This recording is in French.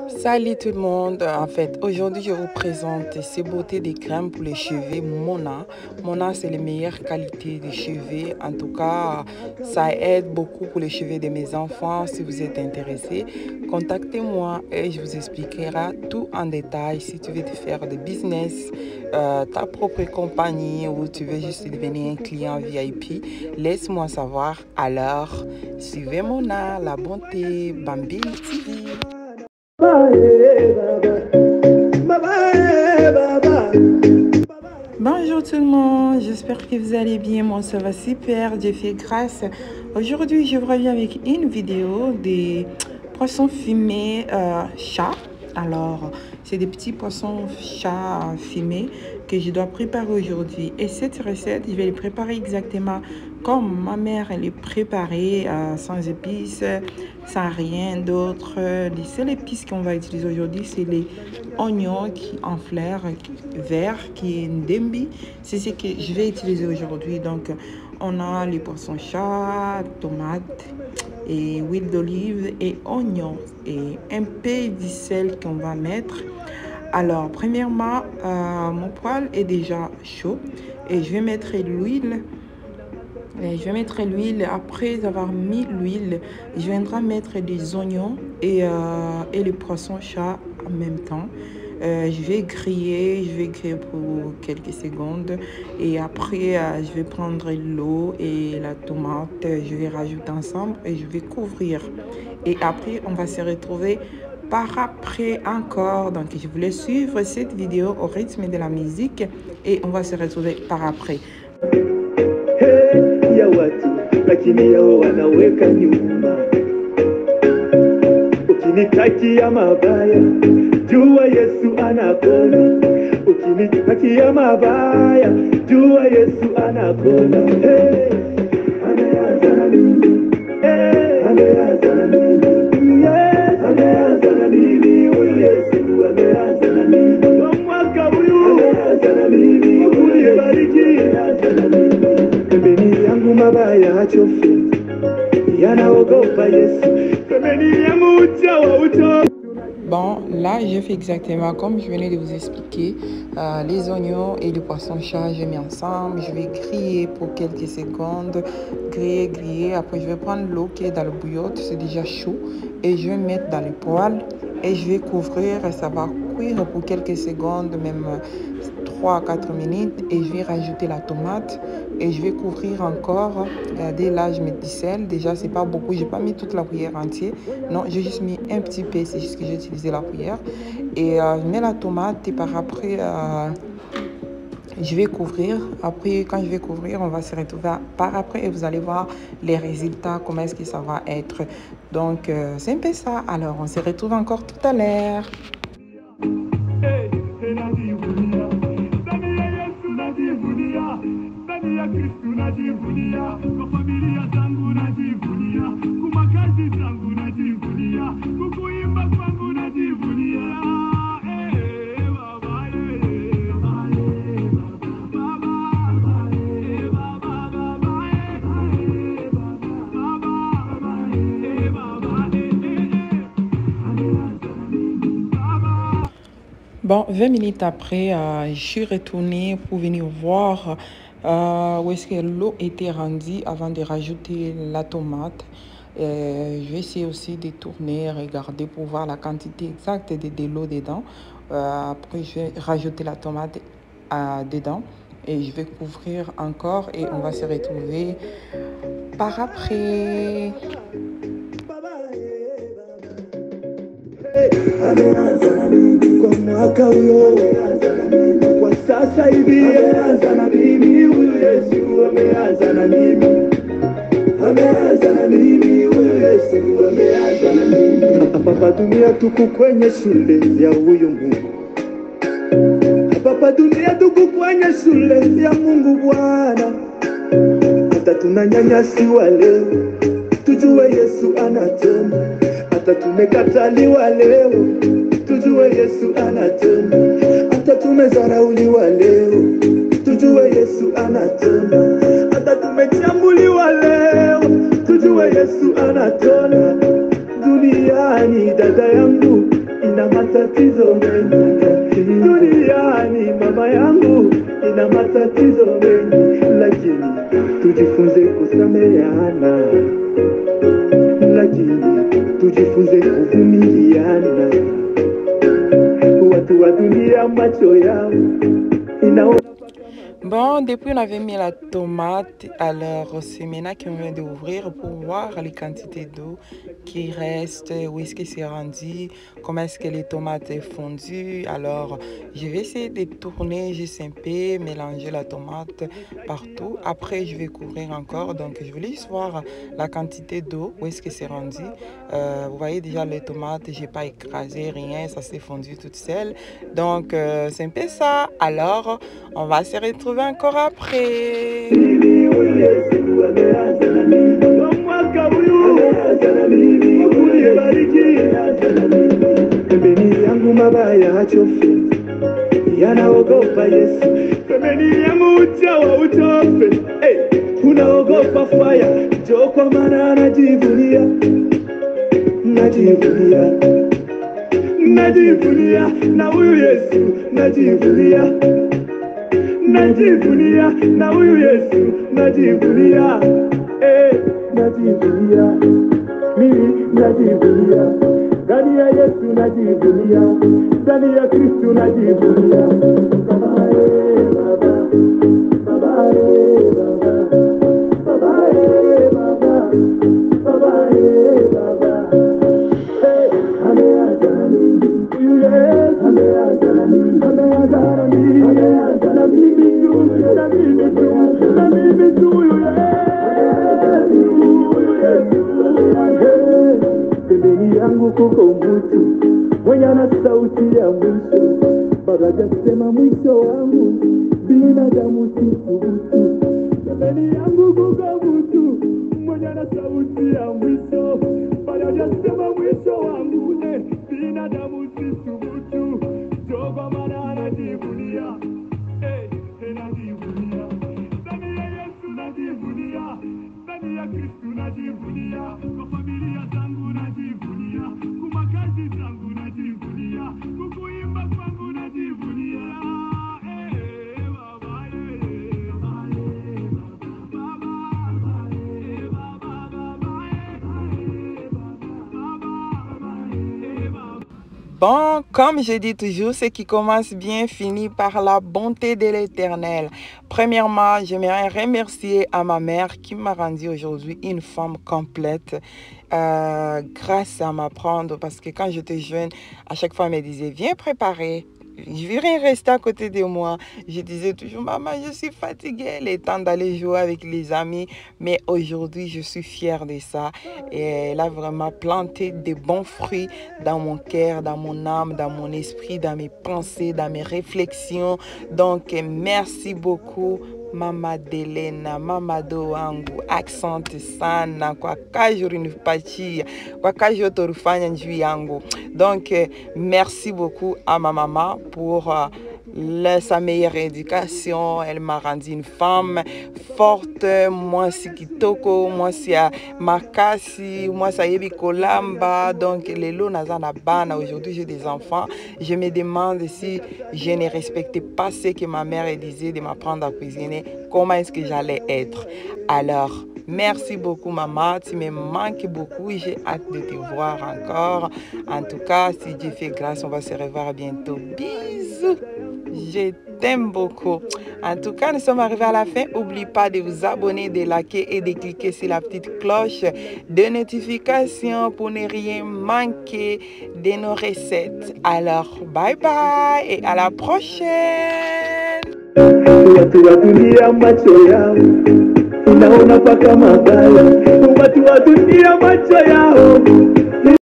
Salut tout le monde, en fait aujourd'hui je vous présente ces beautés des crèmes pour les cheveux Mona. Mona, c'est les meilleures qualités de cheveux, en tout cas ça aide beaucoup pour les cheveux de mes enfants. Si vous êtes intéressé, contactez-moi et je vous expliquerai tout en détail. Si tu veux te faire des business, ta propre compagnie, ou tu veux juste devenir un client VIP, laisse-moi savoir. Alors suivez Mona, la bonté, Bambine TV. Bonjour tout le monde, j'espère que vous allez bien. Moi ça va super, Dieu fait grâce. Aujourd'hui je vous reviens avec une vidéo des poissons fumés chat. Alors c'est des petits poissons chat fumés que je dois préparer aujourd'hui. Et cette recette, je vais les préparer exactement comme ma mère elle les préparée, sans épices, sans rien d'autre. Les seules épices qu'on va utiliser aujourd'hui, c'est les oignons qui en fleurs vert, qui est ndembi. C'est ce que je vais utiliser aujourd'hui. Donc on a les poissons chat, tomates et huile d'olive et oignons et un peu de sel qu'on va mettre. Alors premièrement, mon poêle est déjà chaud et je vais mettre l'huile. Après avoir mis l'huile, je viendrai mettre des oignons et les poissons chat en même temps. Je vais griller pour quelques secondes et après je vais prendre l'eau et la tomate, je vais rajouter ensemble et je vais couvrir. Et après on va se retrouver par après encore. Donc je voulais suivre cette vidéo au rythme de la musique et on va se retrouver par après. Ya watu lakini yao wanaweka nyuma. Ukinitakia mabaya jua Yesu anakona. Ukinitakia mabaya jua Yesu anakona. Hey, ameanza na mimi. Hey, ameanza na mimi. Yes, ameanza na mimi. Huyu Yesu ameanza na mimi. Mwaka huyu ameanza na mimi. Uliyebariki ameanza na mimi. Pembeni yangu mabaya hachofi, yanaogopa Yesu. Pembeni yangu uchawa uchawa. Bon, là, je fais exactement comme je venais de vous expliquer. Les oignons et le poisson chat, je mets ensemble. Je vais griller pour quelques secondes. Griller. Après, je vais prendre l'eau qui est dans le bouillon. C'est déjà chaud. Et je vais mettre dans le poêle. Et je vais couvrir. Ça va cuire pour quelques secondes, même 3 à 4 minutes. Et je vais rajouter la tomate. Et je vais couvrir encore. Regardez, là, je mets du sel. Déjà, c'est pas beaucoup. Je n'ai pas mis toute la cuillère entière. Non, j'ai juste mis un petit peu. C'est juste que j'ai utilisé la cuillère. Et je mets la tomate. Et par après, je vais couvrir. Après, quand je vais couvrir, on va se retrouver par après. Et vous allez voir les résultats. Comment est-ce que ça va être. Donc, c'est un peu ça. Alors, on se retrouve encore tout à l'heure. Bon, 20 minutes après, je suis retournée pour venir voir où est-ce que l'eau était rendue avant de rajouter la tomate. Je vais essayer aussi de tourner, regarder pour voir la quantité exacte de l'eau dedans. Après, je vais rajouter la tomate dedans et je vais couvrir encore et on va se retrouver par après. Ameanza na mimi kwa mwaka huyo, kwa sasa hivi ameanza na mimi. Huyu Yesu ameanza na mimi, ameanza na mimi. Huyu Yesu ameanza na mimi. Hapa dunia tuko kwenye shule ya huyu Mungu. Hapa dunia tuko kwenye shule ya Mungu Bwana. Hata tunanyanyasiwa leo, tujue Yesu anatenda. Hata tumekataliwa leo, tujue Yesu anatenda. Hata tumezarauliwa leo, tujue Yesu anatenda. Hata tumechambuliwa leo, tujue Yesu anatenda. Duniani dada yangu, matatizo mengi duniani, mama yangu ina matatizo mengi, lakini tujifunze kusameheana, lakini tujifunze kuvumiliana. Watu wa dunia macho yao inaona. Bon, depuis on avait mis la tomate, alors c'est maintenant qu'on vient d'ouvrir pour voir les quantités d'eau qui restent, où est-ce que c'est rendu, comment est-ce que les tomates sont fondues. Alors je vais essayer de tourner juste un peu, mélanger la tomate partout. Après je vais couvrir encore, donc je voulais juste voir la quantité d'eau, où est-ce que c'est rendu. Vous voyez déjà les tomates, j'ai pas écrasé rien, ça s'est fondu toute seule. Donc c'est un peu ça. Alors on va se retrouver encore après. Pembeni yangu mabaya hachofi, yanaogopa Yesu. Pembeni yangu uchawa uchofe, unaogopa fire. Njoo kwa maana anajivunia, najivunia, najivunia na huyu Yesu, najivunia, najivunia na huyu Yesu, najivunia, najivunia, mimi najivunia, ndani ya Yesu najivunia, ndani ya Kristo najivunia. Baba, Baba, Baba, Baba, Baba, Baba, Baba, ameazani, ameazani, ameazani, ameazani, pembeni yangu kuko mtu mwenye ana sauti ya mwisho. Baba jasema mwisho wangu, binadamu sisubutu. Pembeni yangu kuko mtu mwenye ana sauti ya mwisho. Baba jasema mwisho wangu, binadamu sisubutu. Jehova maana anajivunia, najivunia, ndani ya Yesu najivunia, ndani ya Kristo najivunia, kwa familia zangu najivunia, kwa makazi zangu najivunia, kukuimba kwangu najivunia. Bon, comme je dis toujours, ce qui commence bien finit par la bonté de l'Éternel. Premièrement, j'aimerais remercier à ma mère qui m'a rendu aujourd'hui une femme complète grâce à m'apprendre. Parce que quand j'étais jeune, à chaque fois, elle me disait, viens préparer. Je vais rien rester à côté de moi. Je disais toujours, maman, je suis fatiguée. Il est temps d'aller jouer avec les amis. Mais aujourd'hui, je suis fière de ça. Et elle a vraiment planté de bons fruits dans mon cœur, dans mon âme, dans mon esprit, dans mes pensées, dans mes réflexions. Donc, merci beaucoup. Mama Delena, mama do wangu, asante sana kwa kazi ulinipatia, kwa kazi yote ulifanya juu yangu. Donc merci beaucoup à ma maman pour sa meilleure éducation. Elle m'a rendu une femme forte. Moi si kitoko, moi si makasi, moi ça yebi kolamba. Donc les lots nazana bana. Aujourd'hui j'ai des enfants. Je me demande si je ne respectais pas ce que ma mère disait de m'apprendre à cuisiner. Comment est-ce que j'allais être? Alors merci beaucoup maman, tu me manques beaucoup, j'ai hâte de te voir encore. En tout cas, si Dieu fait grâce, on va se revoir bientôt. Bisous, je t'aime beaucoup. En tout cas, nous sommes arrivés à la fin. N'oublie pas de vous abonner, de liker et de cliquer sur la petite cloche de notification pour ne rien manquer de nos recettes. Alors, bye bye et à la prochaine. Watu wa dunia macho yao inaona paka mabaya, watu wa dunia macho